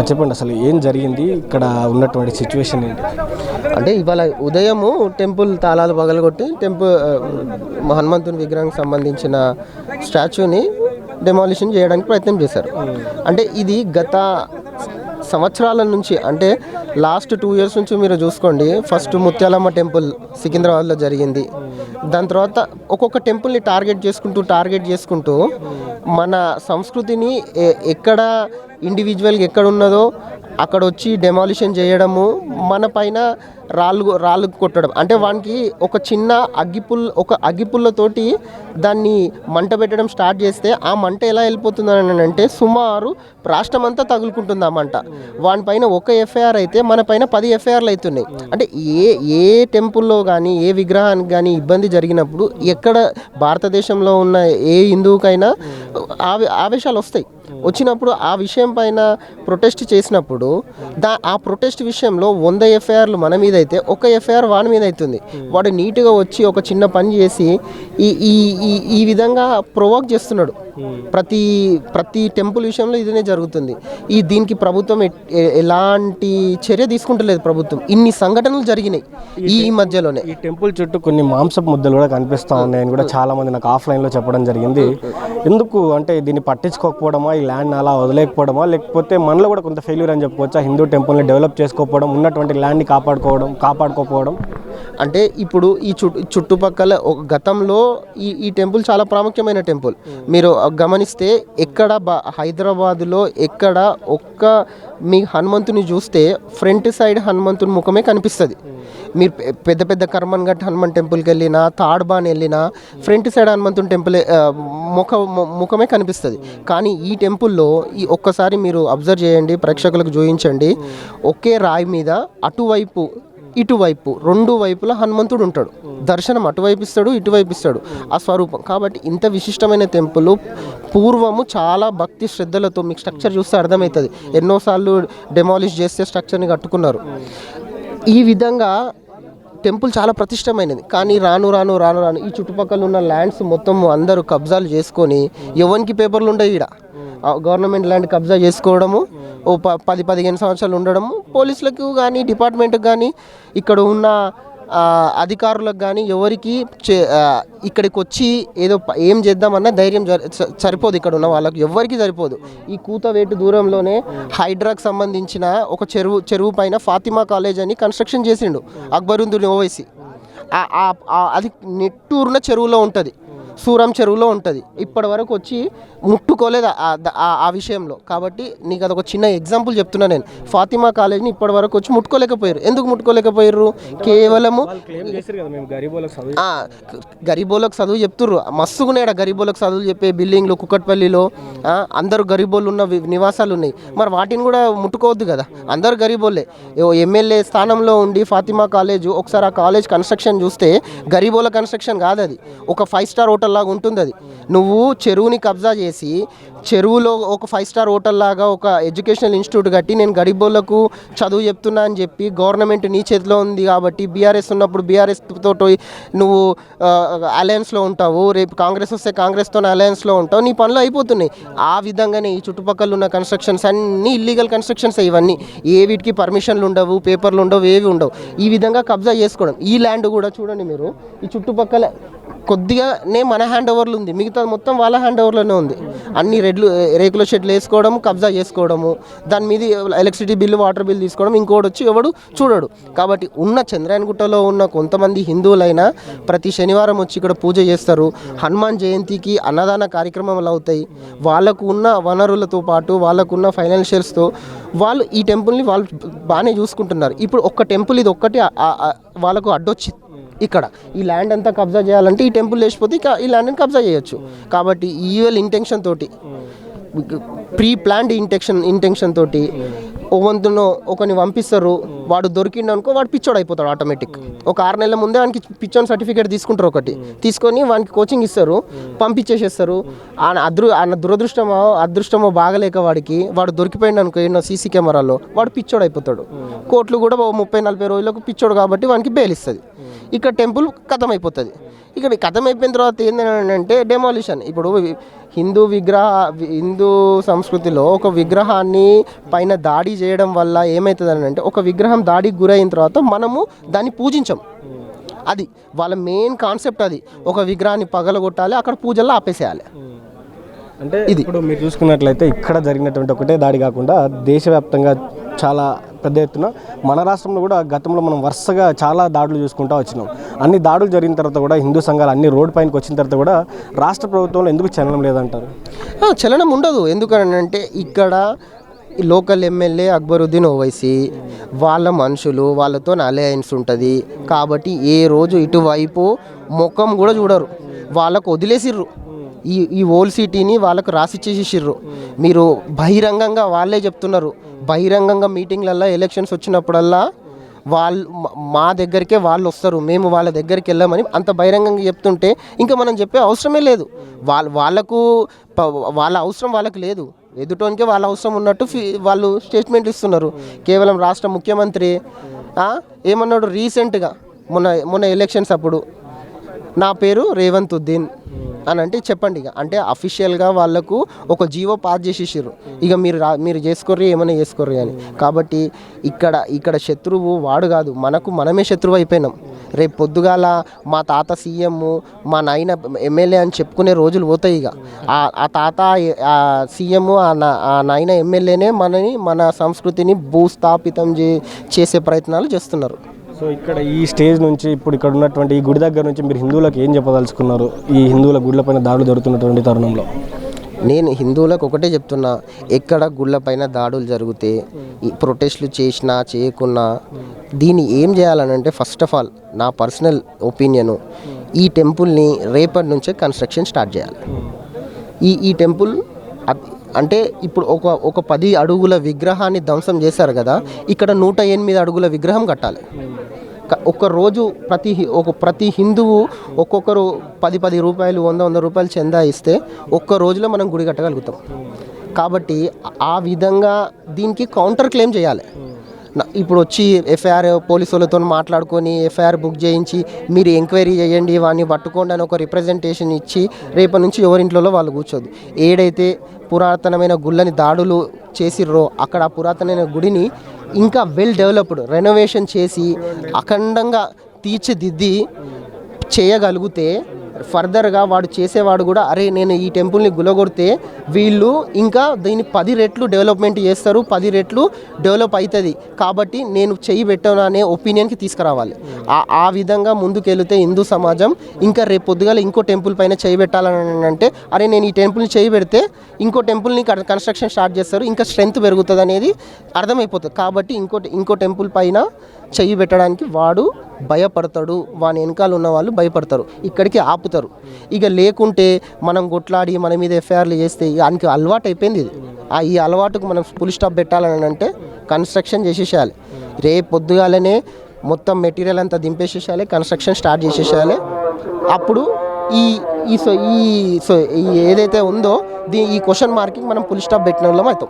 చెప్పండి అసలు ఏం జరిగింది ఇక్కడ ఉన్నటువంటి సిచ్యువేషన్ ఏంటి? అంటే ఇవాళ ఉదయము టెంపుల్ తాళాలు పగలగొట్టి హనుమంతుని విగ్రహానికి సంబంధించిన స్టాచ్యూని డెమాలిషన్ చేయడానికి ప్రయత్నం చేశారు. అంటే ఇది గత సంవత్సరాల నుంచి, అంటే లాస్ట్ 2 years నుంచి మీరు చూసుకోండి. ఫస్ట్ ముత్యాలమ్మ టెంపుల్ సికింద్రాబాద్లో జరిగింది. దాని తర్వాత ఒక్కొక్క టెంపుల్ని టార్గెట్ చేసుకుంటూ మన సంస్కృతిని ఎక్కడ ఇండివిజువల్గా ఎక్కడ ఉన్నదో అక్కడ వచ్చి డెమాలిషన్ చేయడము, మన పైన రాళ్ళు కొట్టడం. అంటే వానికి ఒక చిన్న అగ్గిపుల్లతోటి దాన్ని మంట పెట్టడం స్టార్ట్ చేస్తే ఆ మంట ఎలా వెళ్ళిపోతుందని అంటే సుమారు రాష్ట్రం అంతా తగులుకుంటుంది ఆ మంట. వానిపైన ఒక ఎఫ్ఐఆర్ అయితే మన పైన 10 ఎఫ్ఐఆర్లు అవుతున్నాయి. అంటే ఏ టెంపుల్లో కానీ ఏ విగ్రహానికి కానీ ఇబ్బంది జరిగినప్పుడు ఎక్కడ భారతదేశంలో ఉన్న ఏ హిందువుకైనా ఆవేశాలు వచ్చినప్పుడు ఆ విషయం పైన ప్రొటెస్ట్ చేసినప్పుడు ఆ ప్రొటెస్ట్ విషయంలో 100 ఎఫ్ఐఆర్లు మన మీద అయితే ఒక ఎఫ్ఐఆర్ వాడి మీద అవుతుంది. వాడు నీట్గా వచ్చి ఒక చిన్న పని చేసి ఈ విధంగా ప్రొవోక్ చేస్తున్నాడు. ప్రతి టెంపుల్ విషయంలో ఇదే జరుగుతుంది. దీనికి ప్రభుత్వం ఎలాంటి చర్య తీసుకుంటలేదు. ప్రభుత్వం ఇన్ని సంఘటనలు జరిగినాయి ఈ మధ్యలోనే. ఈ టెంపుల్ చుట్టూ కొన్ని మాంసపు ముద్దలు కూడా కనిపిస్తూ ఉన్నాయని కూడా చాలా మంది నాకు ఆఫ్లైన్లో చెప్పడం జరిగింది. ఎందుకు అంటే దీన్ని పట్టించుకోకపోవడమా, ఈ ల్యాండ్ అలా వదిలేకపోవడమా, లేకపోతే మనలో కూడా కొంత ఫెయిల్యూర్ అని చెప్పుకోవచ్చా? హిందూ టెంపుల్ని డెవలప్ చేసుకోకపోవడం, ఉన్నటువంటి ల్యాండ్ని కాపాడుకోకపోవడం. అంటే ఇప్పుడు ఈ చుట్టుపక్కల గతంలో ఈ టెంపుల్ చాలా ప్రాముఖ్యమైన టెంపుల్. మీరు గమనిస్తే ఎక్కడ హైదరాబాదులో ఎక్కడ మీ హనుమంతుని చూస్తే ఫ్రంట్ సైడ్ హనుమంతుని ముఖమే కనిపిస్తుంది. మీరు పెద్ద పెద్ద కర్మన్ ఘట్ హనుమాన్ టెంపుల్కి వెళ్ళినా, తాడ్బాన్ వెళ్ళినా ఫ్రంట్ సైడ్ హనుమంతుని టెంపుల్ ముఖమే కనిపిస్తుంది. కానీ ఈ టెంపుల్లో ఒక్కసారి మీరు అబ్జర్వ్ చేయండి, ప్రేక్షకులకు చూపించండి. ఒకే రాయి మీద అటువైపు ఇటువైపు 2 వైపులా హనుమంతుడు ఉంటాడు. దర్శనం అటువైపు ఇస్తాడు, ఇటువైపు ఇస్తాడు ఆ స్వరూపం. కాబట్టి ఇంత విశిష్టమైన టెంపుల్ పూర్వము చాలా భక్తి శ్రద్ధలతో, మీకు స్ట్రక్చర్ చూస్తే అర్థమవుతుంది. ఎన్నోసార్లు డెమాలిష్ చేస్తే స్ట్రక్చర్ని కట్టుకున్నారు. ఈ విధంగా టెంపుల్ చాలా ప్రతిష్టమైనది. కానీ రాను ఈ చుట్టుపక్కల ఉన్న ల్యాండ్స్ మొత్తం అందరూ కబ్జాలు చేసుకొని, ఎవరికి పేపర్లు ఉండవు. ఈడ గవర్నమెంట్ ల్యాండ్ కబ్జా చేసుకోవడము, 10-15 సంవత్సరాలు ఉండడము, పోలీసులకు కానీ డిపార్ట్మెంట్కి కానీ ఇక్కడ ఉన్న అధికారులకు కానీ ఎవరికి ఇక్కడికి వచ్చి ఏం చేద్దామన్న ధైర్యం సరిపోదు. ఇక్కడ ఉన్న వాళ్ళకి ఎవరికి సరిపోదు. ఈ కూతవేటు దూరంలోనే హైడ్రాకి సంబంధించిన ఒక చెరువు పైన ఫాతిమా కాలేజ్ అని కన్స్ట్రక్షన్ చేసిండు అక్బరుద్దీన్ ఓవైసీ. అది నిట్టూరున చెరువులో ఉంటుంది, సూరం చెరువులో ఉంటుంది. ఇప్పటి వరకు వచ్చి ముట్టుకోలేదు ఆ విషయంలో. కాబట్టి నీకు అదొక చిన్న ఎగ్జాంపుల్ చెప్తున్నా నేను. ఫాతిమా కాలేజ్ని ఇప్పటి వరకు వచ్చి ముట్టుకోలేకపోయారు. ఎందుకు ముట్టుకోలేకపోయారు? కేవలము గరీబోలకు చదువు చెప్తుర్రు. మస్తుగున్నాయి గరీబోలకు చదువులు చెప్పే బిల్డింగ్లు కుక్కట్పల్లిలో. అందరూ గరీబోళ్ళు ఉన్న నివాసాలు ఉన్నాయి. మరి వాటిని కూడా ముట్టుకోవద్దు కదా. అందరు గరీబోళ్ళే. ఎమ్మెల్యే స్థానంలో ఉండి ఫాతిమా కాలేజ్, ఒకసారి ఆ కాలేజ్ కన్స్ట్రక్షన్ చూస్తే గరీబోల కన్స్ట్రక్షన్ కాదు అది. ఒక 5-star హోటల్ లాగా ఉంటుంది అది. నువ్వు చెరువుని కబ్జా చేసి చెరువులో ఒక 5-star హోటల్ లాగా ఒక ఎడ్యుకేషనల్ ఇన్స్టిట్యూట్ కట్టి నేను గరీబోళ్లకు చదువు చెప్తున్నా అని చెప్పి, గవర్నమెంట్ నీ చేతిలో ఉంది కాబట్టి బీఆర్ఎస్ ఉన్నప్పుడు బీఆర్ఎస్ తోటి నువ్వు అలయన్స్లో ఉంటావు, రేపు కాంగ్రెస్ వస్తే కాంగ్రెస్తో అలయన్స్లో ఉంటావు, నీ పనులు అయిపోతున్నాయి. ఆ విధంగానే ఈ చుట్టుపక్కల ఉన్న కన్స్ట్రక్షన్స్ అన్నీ ఇల్లీగల్ కన్స్ట్రక్షన్స్. ఇవన్నీ వీటికి పర్మిషన్లు ఉండవు, పేపర్లు ఉండవు, ఏవి ఉండవు. ఈ విధంగా కబ్జా చేసుకోవడం. ఈ ల్యాండ్ కూడా చూడండి మీరు, ఈ చుట్టుపక్కల కొద్దిగానే మన హ్యాండ్ ఓవర్లు ఉంది, మిగతా మొత్తం వాళ్ళ హ్యాండ్ ఓవర్లోనే ఉంది. అన్ని రేకుల షెడ్లు వేసుకోవడము, కబ్జా చేసుకోవడము, దాని మీద ఎలక్ట్రిసిటీ బిల్లు, వాటర్ బిల్లు తీసుకోవడం, ఇంకోటి వచ్చి ఎవడు చూడడు. కాబట్టి ఉన్న చంద్రాయణగుట్టలో ఉన్న కొంతమంది హిందువులైనా ప్రతి శనివారం వచ్చి ఇక్కడ పూజ చేస్తారు. హనుమాన్ జయంతికి అన్నదాన కార్యక్రమాలు అవుతాయి. వాళ్ళకు ఉన్న వనరులతో పాటు వాళ్ళకున్న ఫైనాన్షియల్స్తో వాళ్ళు ఈ టెంపుల్ని వాళ్ళు బాగానే చూసుకుంటున్నారు. ఇప్పుడు ఒక్క టెంపుల్ ఇది ఒక్కటి వాళ్ళకు అడ్డొచ్చింది. ఇక్కడ ఈ ల్యాండ్ అంతా కబ్జా చేయాలంటే ఈ టెంపుల్ లేచిపోతే ఈ ల్యాండ్ని కబ్జా చేయొచ్చు. కాబట్టి ఈవెల్ ఇంటెన్షన్ తోటి, ప్రీ ప్లాన్డ్ ఇంటెన్షన్ తోటి వంతును ఒకరిని పంపిస్తారు. వాడు దొరికిండు అనుకో, వాడు పిచ్చోడు అయిపోతాడు ఆటోమేటిక్. ఒక 6 నెలల ముందే వానికి పిచ్చోని సర్టిఫికేట్ తీసుకుంటారు. ఒకటి తీసుకొని వానికి కోచింగ్ ఇస్తారు, పంపించేసేస్తారు. ఆయన అదృష్టమో బాగలేక వాడు దొరికిపోయిండు అనుకో ఎన్నో సీసీ కెమెరాలో, వాడు పిచ్చోడు అయిపోతాడు. కోర్టులు కూడా 30-40 రోజులకు పిచ్చోడు కాబట్టి వానికి బెయిల్ ఇస్తుంది. ఇక్కడ టెంపుల్ ఖతం అయిపోతుంది. ఇక్కడ ఖతం అయిపోయిన తర్వాత ఏంటంటే డెమాలిషన్. ఇప్పుడు హిందూ సంస్కృతిలో ఒక విగ్రహాన్ని పైన దాడి చేయడం వల్ల ఏమవుతుంది అంటే, ఒక విగ్రహం దాడికి గురైన తర్వాత మనము దాన్ని పూజించం. అది వాళ్ళ మెయిన్ కాన్సెప్ట్. అది ఒక విగ్రహాన్ని పగలగొట్టాలి, అక్కడ పూజల్లో ఆపేసేయాలి. అంటే ఇది ఇప్పుడు మీరు చూసుకున్నట్లయితే ఇక్కడ జరిగినటువంటి ఒకటే దాడి కాకుండా దేశవ్యాప్తంగా చాలా పెద్ద ఎత్తున మన రాష్ట్రంలో కూడా గతంలో మనం వరుసగా చాలా దాడులు చూసుకుంటూ వచ్చినాం. అన్ని దాడులు జరిగిన తర్వాత కూడా హిందూ సంఘాలు అన్ని రోడ్డు పైనకి వచ్చిన తర్వాత కూడా రాష్ట్ర ప్రభుత్వంలో ఎందుకు చలనం లేదంటారు? చలనం ఉండదు. ఎందుకంటే ఇక్కడ ఈ లోకల్ ఎమ్మెల్యే అక్బరుద్దీన్ ఓవైసీ వాళ్ళ మనుషులు, వాళ్ళతో అలయన్స్ ఉంటుంది కాబట్టి ఏ రోజు ఇటువైపు ముఖం కూడా చూడరు. వాళ్ళకు వదిలేసిర్రు. ఈ ఓల్ సిటీని వాళ్ళకు రాసిచ్చేసిర్రు. మీరు బహిరంగంగా వాళ్ళే చెప్తున్నారు. బహిరంగంగా మీటింగ్లల్లో ఎలక్షన్స్ వచ్చినప్పుడల్లా మా దగ్గరికే వాళ్ళు వస్తారు, మేము వాళ్ళ దగ్గరికి వెళ్ళామని అంత బహిరంగంగా చెప్తుంటే ఇంకా మనం చెప్పే అవసరమే లేదు. వాళ్ళ అవసరం వాళ్ళకి లేదు. ఎదుటోనికే వాళ్ళ అవసరం ఉన్నట్టు వాళ్ళు స్టేట్మెంట్లు ఇస్తున్నారు. కేవలం రాష్ట్ర ముఖ్యమంత్రి ఏమన్నాడు రీసెంట్గా మొన్న ఎలక్షన్స్ అప్పుడు, నా పేరు రేవంత్ ఉద్దీన్ అని అంటే చెప్పండి. ఇక అంటే అఫీషియల్గా వాళ్ళకు ఒక జీవో పాస్ చేసేసారు. ఇక మీరు చేసుకోర్రి, ఏమైనా చేసుకోర్రి అని. కాబట్టి ఇక్కడ శత్రువు వాడు కాదు, మనమే శత్రువు అయిపోయినాం. రేపు పొద్దుగాల మా తాత సీఎం, మా నాయన ఎమ్మెల్యే అని చెప్పుకునే రోజులు పోతాయి. ఇక ఆ తాత సీఎం, ఆ నాయన ఎమ్మెల్యేనే మన సంస్కృతిని భూస్థాపితం చేసే ప్రయత్నాలు చేస్తున్నారు. సో ఇక్కడ ఈ స్టేజ్ నుంచి ఇప్పుడు ఇక్కడ ఉన్నటువంటి ఈ గుడి దగ్గర నుంచి మీరు హిందువులకు ఏం చెప్పదలుచుకున్నారు? ఈ హిందువుల గుళ్ళపైన దాడులు జరుగుతున్నటువంటి తరుణంలో నేను హిందువులకు ఒకటే చెప్తున్నా, ఎక్కడ గుళ్ళపైన దాడులు జరిగితే ఈ ప్రొటెస్ట్లు చేసినా చేయకున్నా దీన్ని ఏం చేయాలనంటే, ఫస్ట్ ఆఫ్ ఆల్ నా పర్సనల్ ఒపీనియను, ఈ టెంపుల్ని రేపటి నుంచే కన్స్ట్రక్షన్ స్టార్ట్ చేయాలి. ఈ టెంపుల్ అంటే ఇప్పుడు ఒక 10 అడుగుల విగ్రహాన్ని ధ్వంసం చేశారు కదా, ఇక్కడ 108 అడుగుల విగ్రహం కట్టాలి. ఒక్కరోజు ప్రతి హిందువు ఒక్కొక్కరు 10 రూపాయలు 100 రూపాయలు చందా ఇస్తే ఒక్క రోజులో మనం గుడి కట్టగలుగుతాం. కాబట్టి ఆ విధంగా దీనికి కౌంటర్ క్లెయిమ్ చేయాలి. ఇప్పుడు వచ్చి ఎఫ్ఐఆర్ పోలీసు వాళ్ళతో మాట్లాడుకొని ఎఫ్ఐఆర్ బుక్ చేయించి మీరు ఎంక్వైరీ చేయండి, వాడిని పట్టుకోండి అని ఒక రిప్రజెంటేషన్ ఇచ్చి రేపటి నుంచి ఎవరింట్లో వాళ్ళు కూర్చోదు. ఏడైతే పురాతనమైన గుళ్ళని దాడులు చేసిర్రో అక్కడ ఆ పురాతనమైన గుడిని ఇంకా వెల్ డెవలప్డ్ రెనోవేషన్ చేసి అఖండంగా తీర్చిదిద్ది చేయగలిగితే ఫర్దర్గా వాడు చేసేవాడు కూడా, అరే నేను ఈ టెంపుల్ని గులగొడితే వీళ్ళు ఇంకా దీన్ని 10 రెట్లు డెవలప్మెంట్ చేస్తారు, 10 రెట్లు డెవలప్ అవుతుంది, కాబట్టి నేను చెయ్యి పెట్టను అనే ఒపీనియన్కి తీసుకురావాలి. ఆ విధంగా ముందుకెళ్తే హిందూ సమాజం ఇంకా రేపు పొద్దుగాల ఇంకో టెంపుల్ పైన చేయి పెట్టాలని అంటే, అరే నేను ఈ టెంపుల్ని చేయి పెడితే ఇంకో టెంపుల్ని కన్స్ట్రక్షన్ స్టార్ట్ చేస్తారు, ఇంకా స్ట్రెంత్ పెరుగుతుంది అనేది అర్థమైపోతుంది. కాబట్టి ఇంకో టెంపుల్ పైన చెయ్యి పెట్టడానికి వాడు భయపడతాడు, వాని వెనకాల ఉన్న వాళ్ళు భయపడతారు, ఇక్కడికి ఆపుతారు. ఇక లేకుంటే మనం కొట్లాడి మన మీద ఎఫ్ఐఆర్లు చేస్తే దానికి అలవాటు అయిపోయింది. ఇది ఈ అలవాటుకు మనం ఫుల్ స్టాప్ పెట్టాలని అంటే కన్స్ట్రక్షన్ చేసేసేయాలి. రేపు పొద్దుగాలనే మొత్తం మెటీరియల్ అంతా దింపేసేసేయాలి, కన్స్ట్రక్షన్ స్టార్ట్ చేసేసేయాలి. అప్పుడు ఈ ఏదైతే ఉందో ఈ క్వశ్చన్ మార్కింగ్ మనం ఫుల్ స్టాప్ పెట్టిన వాళ్ళం అవుతాం.